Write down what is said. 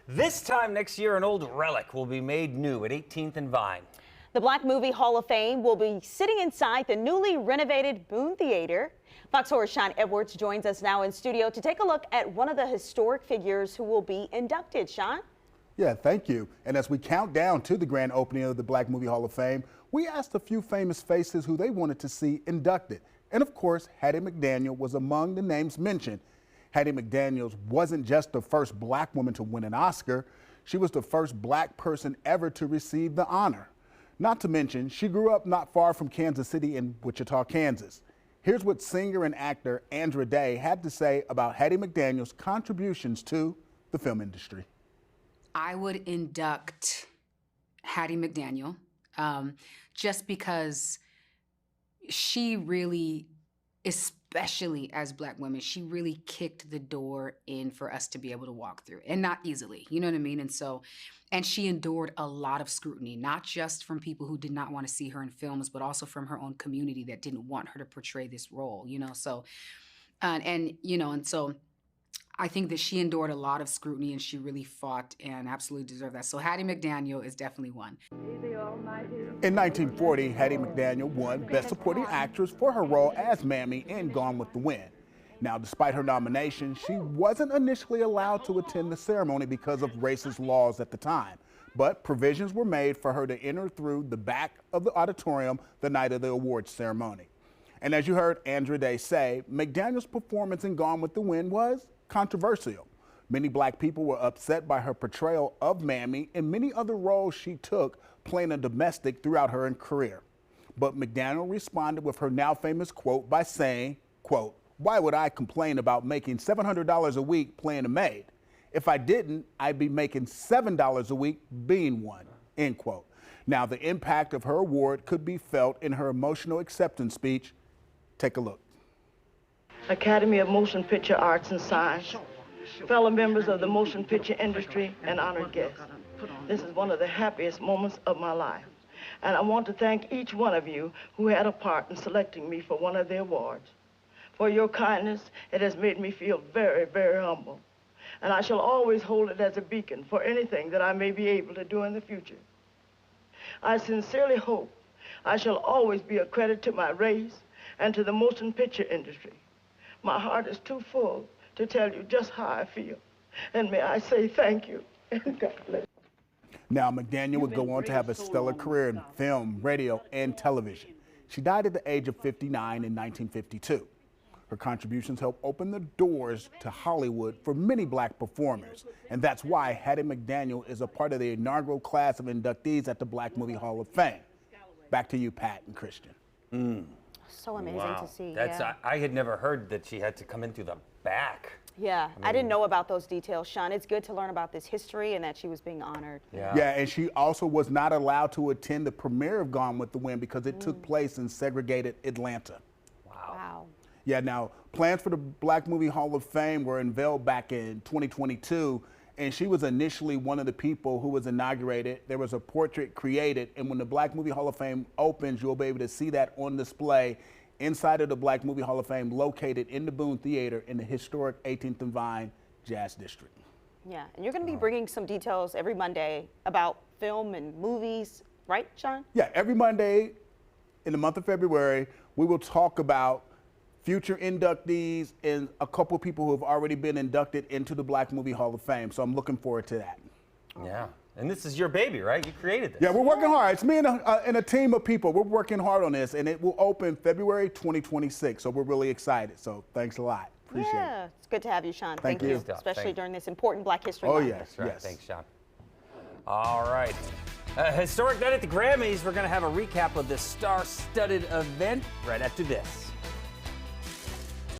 This time next year, an old relic will be made new at 18th and Vine. The Black Movie Hall of Fame will be sitting inside the newly renovated Boone Theater. Fox 4's Sean Edwards joins us now in studio to take a look at one of the historic figures who will be inducted. Sean? Yeah, thank you. And as we count down to the grand opening of the Black Movie Hall of Fame, we asked a few famous faces who they wanted to see inducted. And of course, Hattie McDaniel was among the names mentioned. Hattie McDaniel wasn't just the first black woman to win an Oscar, she was the first black person ever to receive the honor. Not to mention, she grew up not far from Kansas City in Wichita, Kansas. Here's what singer and actor Andra Day had to say about Hattie McDaniel's contributions to the film industry. I would induct Hattie McDaniel just because she really, especially as black women, she really kicked the door in for us to be able to walk through, and not easily, you know what I mean? And she endured a lot of scrutiny, not just from people who did not want to see her in films, but also from her own community that didn't want her to portray this role, you know? So, so I think that she endured a lot of scrutiny and she really fought and absolutely deserved that. So Hattie McDaniel is definitely one. In 1940, Hattie McDaniel won Best Supporting Actress for her role as Mammy in Gone with the Wind. Now, despite her nomination, she wasn't initially allowed to attend the ceremony because of racist laws at the time. But provisions were made for her to enter through the back of the auditorium the night of the awards ceremony. And as you heard Andra Day say, McDaniel's performance in Gone with the Wind was controversial. Many black people were upset by her portrayal of Mammy and many other roles she took playing a domestic throughout her career. But McDaniel responded with her now famous quote by saying, quote, "Why would I complain about making $700 a week playing a maid? If I didn't, I'd be making $7 a week being one," end quote. Now, the impact of her award could be felt in her emotional acceptance speech. Take a look. Academy of Motion Picture Arts and Science, fellow members of the motion picture industry, and honored guests. This is one of the happiest moments of my life. And I want to thank each one of you who had a part in selecting me for one of the awards. For your kindness, it has made me feel very, very humble. And I shall always hold it as a beacon for anything that I may be able to do in the future. I sincerely hope I shall always be a credit to my race and to the motion picture industry. My heart is too full to tell you just how I feel. And may I say thank you, and God bless. Now, McDaniel would go on to have a stellar career in film, radio, and television. She died at the age of 59 in 1952. Her contributions helped open the doors to Hollywood for many black performers. And that's why Hattie McDaniel is a part of the inaugural class of inductees at the Black Movie Hall of Fame. Back to you, Pat and Christian. So amazing to see. That's, yeah. I had never heard that she had to come in through the back. Yeah, I didn't know about those details, Sean. It's good to learn about this history and that she was being honored. Yeah, and she also was not allowed to attend the premiere of Gone with the Wind because it took place in segregated Atlanta. Wow. Yeah, now, plans for the Black Movie Hall of Fame were unveiled back in 2022, and she was initially one of the people who was inaugurated. There was a portrait created, and when the Black Movie Hall of Fame opens, you'll be able to see that on display inside of the Black Movie Hall of Fame, located in the Boone Theater in the historic 18th and Vine Jazz District. Yeah, and you're going to be bringing some details every Monday about film and movies, right, Sean? Yeah, every Monday in the month of February, we will talk about future inductees and a couple people who have already been inducted into the Black Movie Hall of Fame. So I'm looking forward to that. Yeah, and this is your baby, right? You created this. Yeah, we're working hard. It's me and a team of people. We're working hard on this, and it will open February 2026. So we're really excited. So thanks a lot. Appreciate it. Yeah, it's good to have you, Sean. Thank you. Especially during this important Black History Oh, Month. yes, That's right. yes. Thanks, Sean. All right. Historic night at the Grammys. We're going to have a recap of this star-studded event right after this.